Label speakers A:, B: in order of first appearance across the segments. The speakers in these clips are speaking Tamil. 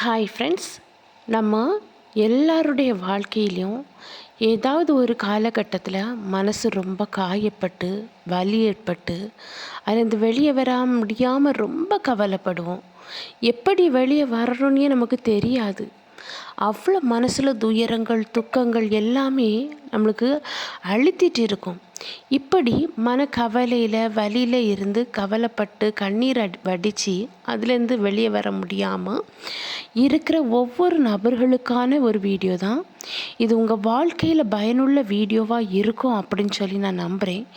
A: Hi friends. நம்ம எல்லாருடைய வாழ்க்கையிலையும் ஏதாவது ஒரு காலகட்டத்தில் மனசு ரொம்ப காயப்பட்டு வலி ஏற்பட்டு அதுலேருந்து வெளியே வர முடியாமல் ரொம்ப கவலைப்படுவோம். எப்படி வெளியே வரணுன்னே நமக்கு தெரியாது. அவ்வளோ மனசில் துயரங்கள் துக்கங்கள் எல்லாமே நம்மளுக்கு அழுத்திட்டு இருக்கும். இப்படி மனக்கவலையில் வலியில் இருந்து கவலைப்பட்டு கண்ணீர் வடித்து அதுலேருந்து வெளியே வர முடியாமல் இருக்கிற ஒவ்வொரு நபர்களுக்கான ஒரு வீடியோ தான் இது. உங்கள் வாழ்க்கையில் பயனுள்ள வீடியோவாக இருக்கும் அப்படின்னு சொல்லி நான் நம்புகிறேன்.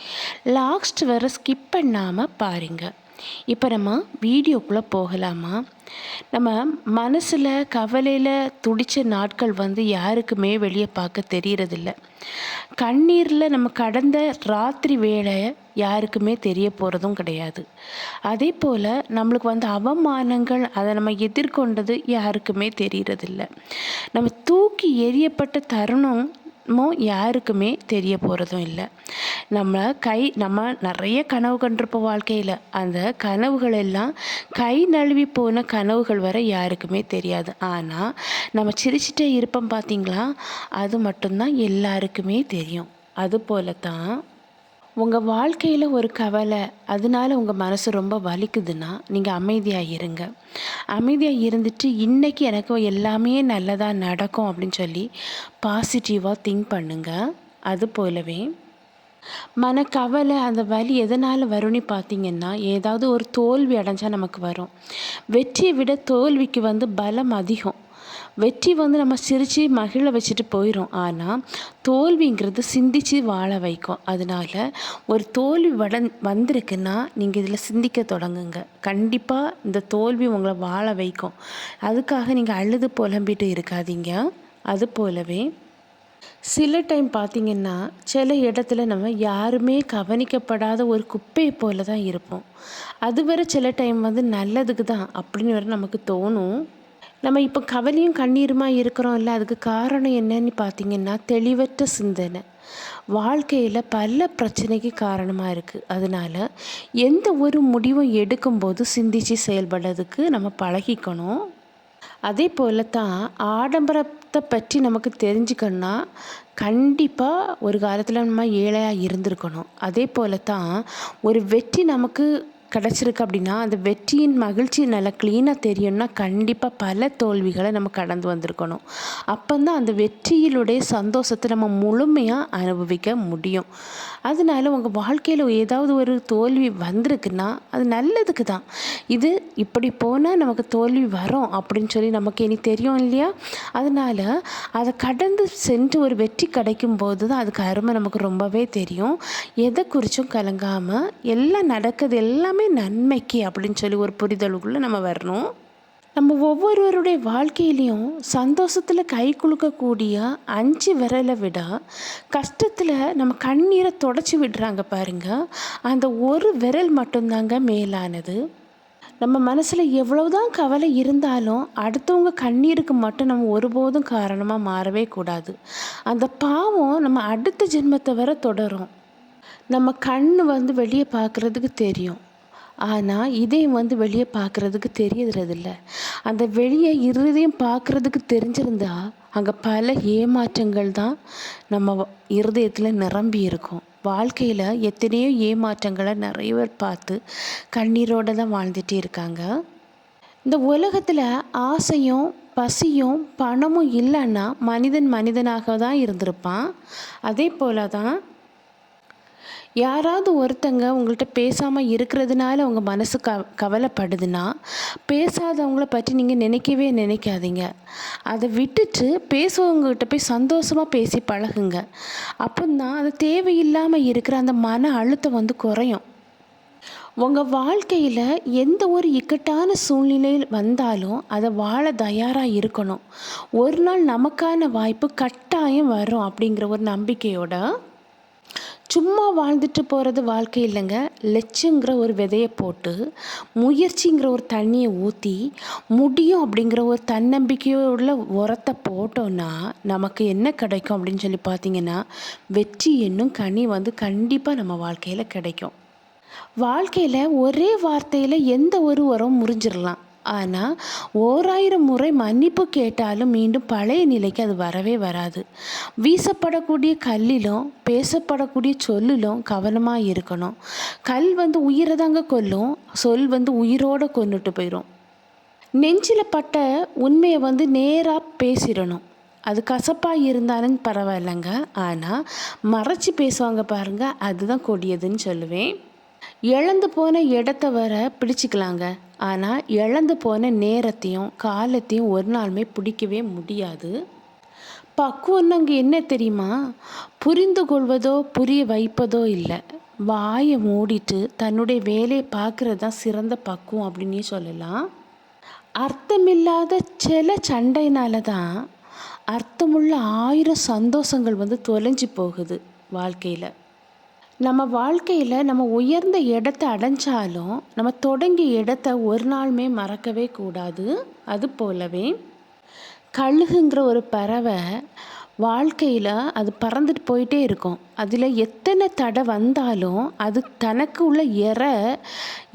A: லாஸ்ட் வர ஸ்கிப் பண்ணாமல் பாருங்கள். இப்போ நம்ம வீடியோக்குள்ளே போகலாமா? நம்ம மனசில் கவலையில் துடித்த நாட்கள் யாருக்குமே வெளியே பார்க்க தெரியறதில்ல. கண்ணீரில் நம்ம கடந்த ராத்திரி வேலை யாருக்குமே தெரிய போகிறதும் கிடையாது. அதே போல் நம்மளுக்கு அவமானங்கள் அதை நம்ம எதிர்கொண்டது யாருக்குமே தெரியறதில்ல. நம்ம தூக்கி எறியப்பட்ட தருணமோ யாருக்குமே தெரிய போகிறதும் இல்லை. நம்ம நிறைய கனவு கண்டிருப்போம் வாழ்க்கையில். அந்த கனவுகள் எல்லாம் கை நழுவி போன கனவுகள் வர யாருக்குமே தெரியாது. ஆனால் நம்ம சிரிச்சிட்டே இருப்போம் பார்த்தீங்களா, அது மட்டும்தான் எல்லாருக்குமே தெரியும். அதுபோல தான் உங்கள் வாழ்க்கையில் ஒரு கவலை, அதனால உங்கள் மனசு ரொம்ப வலிக்குதுன்னா நீங்கள் அமைதியாக இருங்க. அமைதியாக இருந்துட்டு இன்றைக்கி எனக்கு எல்லாமே நல்லதாக நடக்கும் அப்படின்னு சொல்லி பாசிட்டிவாக திங்க் பண்ணுங்கள். அது போலவே மனக்கவலை அந்த வலி எதனால் வரும்னு பார்த்தீங்கன்னா, ஏதாவது ஒரு தோல்வி அடைஞ்சால் நமக்கு வரும். வெற்றியை விட தோல்விக்கு பலம் அதிகம். வெற்றி நம்ம சிரித்து மகிழ வச்சுட்டு போயிடும். ஆனால் தோல்விங்கிறது சிந்தித்து வாழ வைக்கும். அதனால் ஒரு தோல்வி வந்திருக்குன்னா நீங்கள் இதில் சிந்திக்க தொடங்குங்க. கண்டிப்பாக இந்த தோல்வி உங்களை வாழ வைக்கும். அதுக்காக நீங்கள் அழுது புலம்பிட்டு இருக்காதீங்க. அது போலவே சில டைம் பார்த்திங்கன்னா, சில இடத்துல நம்ம யாருமே கவனிக்கப்படாத ஒரு குப்பையை போல தான் இருப்போம். அதுவரை சில டைம் நல்லதுக்கு தான் அப்படின்னு நமக்கு தோணும். நம்ம இப்போ கவலையும் கண்ணீருமா இருக்கிறோம்ல, அதுக்கு காரணம் என்னன்னு பார்த்திங்கன்னா, தெளிவற்ற சிந்தனை வாழ்க்கையில் பல பிரச்சனைக்கு காரணமாக இருக்குது. அதனால் எந்த ஒரு முடிவும் எடுக்கும்போது சிந்தித்து செயல்படுறதுக்கு நம்ம பழகிக்கணும். அதே போல் தான் ஆடம்பரத்தை பற்றி நமக்கு தெரிஞ்சுக்கணுன்னா கண்டிப்பாக ஒரு காலத்தில் நம்ம ஏழையாக இருந்திருக்கணும். அதே போல் தான் ஒரு வெற்றி நமக்கு கிடச்சிருக்கு அப்படின்னா அந்த வெற்றியின் மகிழ்ச்சி நல்லா க்ளீனாக தெரியும்னா கண்டிப்பாக பல தோல்விகளை நம்ம கடந்து வந்திருக்கணும். அப்போந்தான் அந்த வெற்றியிலுடைய சந்தோஷத்தை நம்ம முழுமையாக அனுபவிக்க முடியும். அதனால உங்கள் வாழ்க்கையில் ஏதாவது ஒரு தோல்வி வந்திருக்குன்னா அது நல்லதுக்கு தான். இது இப்படி போனால் நமக்கு தோல்வி வரும் அப்படின்னு சொல்லி நமக்கு இனி தெரியும் இல்லையா? அதனால் அதை கடந்து சென்று ஒரு வெற்றி கிடைக்கும் போது தான் அதுக்கு அருமை நமக்கு ரொம்பவே தெரியும். எதை குறித்தும் கலங்காமல் எல்லாம் நடக்குது எல்லாமே நன்மைக்கு அப்படின்னு சொல்லி ஒரு புரிதலுக்குள்ளே நம்ம வரணும். நம்ம ஒவ்வொருவருடைய வாழ்க்கையிலையும் சந்தோஷத்தில் கை குலுக்கக்கூடிய 5 விரலை விட கஷ்டத்தில் நம்ம கண்ணீரை தொடச்சி விடுறாங்க பாருங்க, அந்த ஒரு விரல் மட்டும்தாங்க மேலானது. நம்ம மனசில் எவ்வளவுதான் கவலை இருந்தாலும் அடுத்தவங்க கண்ணீருக்கு மட்டும் நம்ம ஒருபோதும் காரணமாக மாறவே கூடாது. அந்த பாவம் நம்ம அடுத்த ஜென்மத்தை வர தொடரும். நம்ம கண் வெளியே பார்க்குறதுக்கு தெரியும், ஆனால் இதயம் வெளியே பார்க்குறதுக்கு தெரியறதில்ல. அந்த வெளியே இருதயம் பார்க்குறதுக்கு தெரிஞ்சிருந்தா அங்கே பல ஏமாற்றங்கள் தான் நம்ம இருதயத்தில் நிரம்பி இருக்கும். வாழ்க்கையில் எத்தனையோ ஏமாற்றங்களை நிறைய பேர் பார்த்து கண்ணீரோடு தான் வாழ்ந்துட்டு இருக்காங்க. இந்த உலகத்தில் ஆசையும் பசியும் பணமும் இல்லைன்னா மனிதனாக தான் இருந்திருப்பான். அதே போல தான் யாராவது ஒருத்தங்க உங்கள்கிட்ட பேசாமல் இருக்கிறதுனால உங்கள் மனசு கவலைப்படுதுன்னா பேசாதவங்கள பற்றி நீங்கள் நினைக்கவே நினைக்காதீங்க. அதை விட்டுட்டு பேசுவவங்ககிட்ட போய் சந்தோஷமாக பேசி பழகுங்க. அப்போதான் அது தேவையில்லாமல் இருக்கிற அந்த மன அழுத்தம் குறையும். உங்கள் வாழ்க்கையில் எந்த ஒரு இக்கட்டான சூழ்நிலையில் வந்தாலும் அதை வாழ தயாராக இருக்கணும். ஒரு நாள் நமக்கான வாய்ப்பு கட்டாயம் வரும் அப்படிங்கிற ஒரு நம்பிக்கையோட சும்மா வாழ்ந்துட்டு போகிறது வாழ்க்கை இல்லைங்க. லட்சங்கிற ஒரு விதையை போட்டு முயற்சிங்கிற ஒரு தண்ணியை ஊற்றி முடியும் அப்படிங்கிற ஒரு தன்னம்பிக்கையுள்ள உரத்தை போட்டோன்னா நமக்கு என்ன கிடைக்கும் அப்படின்னு சொல்லி பார்த்தீங்கன்னா, வெற்றி என்னும் கனி கண்டிப்பாக நம்ம வாழ்க்கையில் கிடைக்கும். வாழ்க்கையில் ஒரே வார்த்தையில் எந்த ஒரு உரம் முறிஞ்சிடலாம். ஆனால் 1000 முறை மன்னிப்பு கேட்டாலும் மீண்டும் பழைய நிலைக்கு அது வரவே வராது. வீசப்படக்கூடிய கல்லிலும் பேசப்படக்கூடிய சொல்லிலும் கவனமாக இருக்கணும். கல் உயிரை தாங்க கொல்லும், சொல் உயிரோடு கொண்டுட்டு போயிடும். நெஞ்சில் பட்ட உண்மையை நேராக பேசிடணும். அது கசப்பாக இருந்தாலும் பரவாயில்லைங்க, ஆனால் மறைச்சி பேசுவாங்க பாருங்கள், அதுதான் கொடியதுன்னு சொல்லுவேன். இழந்து போன இடத்த வர பிடிச்சிக்கலாங்க, ஆனால் இழந்து போன நேரத்தையும் காலத்தையும் ஒரு நாளுமே பிடிக்கவே முடியாது. பக்குவம்னு அங்கே என்ன தெரியுமா? புரிந்து கொள்வதோ புரிய வைப்பதோ இல்லை, வாயை மூடிட்டு தன்னுடைய வேலையை பார்க்குறது தான் சிறந்த பக்குவம் அப்படின்னே சொல்லலாம். அர்த்தமில்லாத சில சண்டையினால தான் அர்த்தமுள்ள 1000 சந்தோஷங்கள் தொலைஞ்சு போகுது வாழ்க்கையில். நம்ம வாழ்க்கையில் நம்ம உயர்ந்த இடத்த அடைஞ்சாலும் நம்ம தொடங்கிய இடத்த ஒரு நாளுமே மறக்கவே கூடாது. அது போலவே கழுகுங்கிற ஒரு பறவை வாழ்க்கையில் அது பறந்துட்டு போயிட்டே இருக்கும். அதில் எத்தனை தடை வந்தாலும் அது தனக்கு உள்ள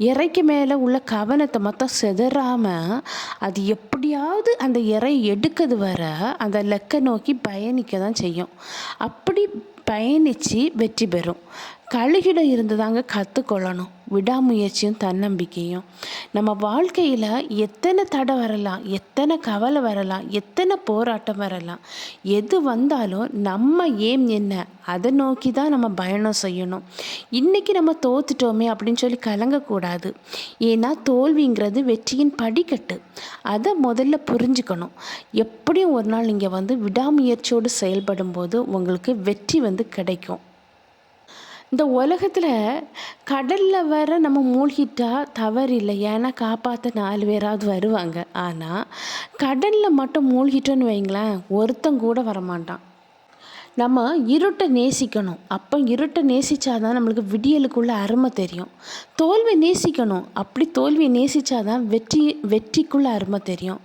A: இறைக்கு மேலே உள்ள கவனத்தை மொத்தம் சிதறாமல் அது எப்படியாவது அந்த இறை எடுக்கிறது வர அந்த லெக்கை நோக்கி பயணிக்க தான் செய்யும். அப்படி பயணித்து வெற்றி பெறும். கழுகிடம் இருந்து தாங்க கற்றுக்கொள்ளணும் விடாமுயற்சியும் தன்னம்பிக்கையும். நம்ம வாழ்க்கையில் எத்தனை தடை வரலாம், எத்தனை கவலை வரலாம், எத்தனை போராட்டம் வரலாம், எது வந்தாலும் நம்ம ஏம் என்ன அதை நோக்கி தான் நம்ம பயணம் செய்யணும். இன்றைக்கி நம்ம தோத்துட்டோமே அப்படின்னு சொல்லி கலங்கக்கூடாது. ஏன்னா தோல்விங்கிறது வெற்றியின் படிக்கட்டு. அதை முதல்ல புரிஞ்சுக்கணும். எப்படியும் ஒரு நாள் நீங்கள் விடாமுயற்சியோடு செயல்படும் போது உங்களுக்கு வெற்றி கிடைக்கும். இந்த உலகத்தில் கடலில் வர நம்ம மூழ்கிட்டா தவறில்லை, ஏன்னா காப்பாற்ற 4 பேராவது வருவாங்க. ஆனால் கடலில் மட்டும் மூழ்கிட்டோன்னு வைங்களேன், ஒருத்தன் கூட வரமாட்டான். நம்ம இருட்டை நேசிக்கணும். அப்போ இருட்டை நேசித்தாதான் நம்மளுக்கு விடியலுக்குள்ள அருமை தெரியும். தோல்வி நேசிக்கணும். அப்படி தோல்வியை நேசித்தாதான் வெற்றிக்குள்ள அருமை தெரியும்.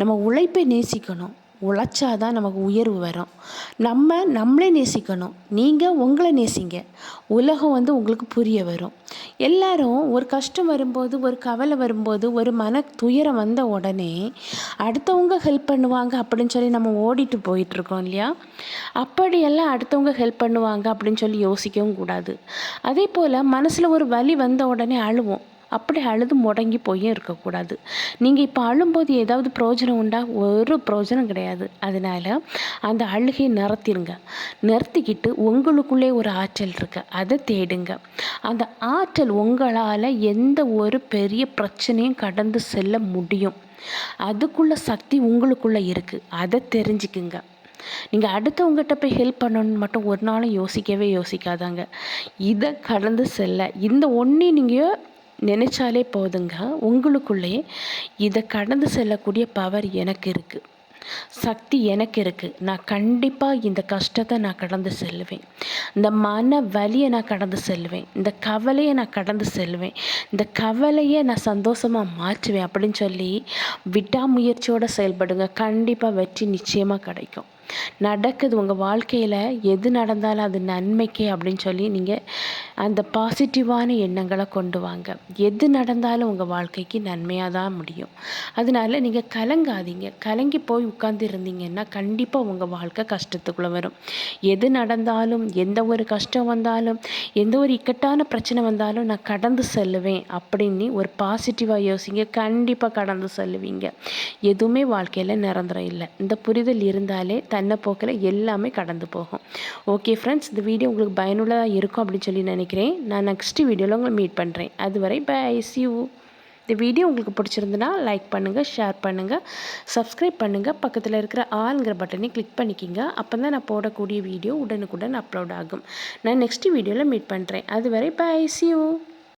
A: நம்ம உழைப்பை நேசிக்கணும். உழைச்சாதான் நமக்கு உயர்வு வரும். நம்மளே நேசிக்கணும். நீங்கள் உங்களை நேசிங்க, உலகம் உங்களுக்கு புரிய வரும். எல்லாரும் ஒரு கஷ்டம் வரும்போது, ஒரு கவலை வரும்போது, ஒரு மன துயரம் வந்த உடனே அடுத்தவங்க ஹெல்ப் பண்ணுவாங்க அப்படின்னு சொல்லி நம்ம ஓடிட்டு போயிட்டுருக்கோம் இல்லையா? அப்படியெல்லாம் அடுத்தவங்க ஹெல்ப் பண்ணுவாங்க அப்படின்னு சொல்லி யோசிக்கவும் கூடாது. அதே போல் மனசில் ஒரு வலி வந்த உடனே அழுவோம். அப்படி அழுது முடங்கி போயும் இருக்கக்கூடாது. நீங்கள் இப்போ அழும்போது ஏதாவது பிரயோஜனம் உண்டா? ஒரு பிரயோஜனம் கிடையாது. அதனால் அந்த அழுகையை நிறுத்திக்கிட்டு உங்களுக்குள்ளே ஒரு ஆற்றல் இருக்கு, அதை தேடுங்க. அந்த ஆற்றல் உங்களால் எந்த ஒரு பெரிய பிரச்சனையும் கடந்து செல்ல முடியும். அதுக்குள்ள சக்தி உங்களுக்குள்ளே இருக்குது, அதை தெரிஞ்சுக்குங்க. நீங்கள் அடுத்தவங்ககிட்ட போய் ஹெல்ப் பண்ணணுன்னு மட்டும் ஒரு நாளும் யோசிக்காதாங்க. இதை கடந்து செல்ல இந்த ஒன்றே நீங்கள் நினைச்சாலே போதுங்க, உங்களுக்குள்ளே இதை கடந்து செல்லக்கூடிய பவர் எனக்கு இருக்குது, சக்தி எனக்கு இருக்குது. நான் கண்டிப்பாக இந்த கஷ்டத்தை நான் கடந்து செல்லுவேன், இந்த மன வலியை நான் கடந்து செல்லுவேன், இந்த கவலையை நான் கடந்து செல்லுவேன், இந்த கவலையை நான் சந்தோஷமாக மாற்றுவேன் அப்படின்னு சொல்லி விடாமுயற்சியோடு செயல்படுங்க. கண்டிப்பாக வெற்றி நிச்சயமாக கிடைக்கும். நடக்குது உங்கள் வாழ்க்கையில் எது நடந்தாலும் அது நன்மைக்கே அப்படின்னு சொல்லி நீங்கள் அந்த பாசிட்டிவான எண்ணங்களை கொண்டு வாங்க. எது நடந்தாலும் உங்கள் வாழ்க்கைக்கு நன்மையாக தான் முடியும். அதனால நீங்கள் கலங்காதீங்க. கலங்கி போய் உட்கார்ந்து இருந்தீங்கன்னா கண்டிப்பாக உங்கள் வாழ்க்கை கஷ்டத்துக்குள்ளே வரும். எது நடந்தாலும், எந்த ஒரு கஷ்டம் வந்தாலும், எந்த ஒரு இக்கட்டான பிரச்சனை வந்தாலும் நான் கடந்து செல்லுவேன் அப்படின்னு ஒரு பாசிட்டிவாக யோசிங்க. கண்டிப்பாக கடந்து செல்லுவீங்க. எதுவுமே வாழ்க்கையில் நிரந்தரம் இல்லை. இந்த புரிதல் இருந்தாலே தன்னை போக்கில் எல்லாமே கடந்து போகும். ஓகே ஃப்ரெண்ட்ஸ், இந்த வீடியோ உங்களுக்கு பயனுள்ளதாக இருக்கும் அப்படின்னு சொல்லி நினைக்கிறேன். நான் நெக்ஸ்ட் வீடியோவில் உங்களை மீட் பண்ணுறேன். அதுவரை பை, see you. இந்த வீடியோ உங்களுக்கு பிடிச்சிருந்துன்னா லைக் பண்ணுங்கள், ஷேர் பண்ணுங்கள், சப்ஸ்கிரைப் பண்ணுங்கள். பக்கத்தில் இருக்கிற ஆல்ங்கிற பட்டனை கிளிக் பண்ணிக்கிங்க. அப்போ தான் நான் போடக்கூடிய வீடியோ உடனுக்குடன் அப்லோட் ஆகும். நான் நெக்ஸ்ட் வீடியோவில் மீட் பண்ணுறேன். அதுவரை பை, see you.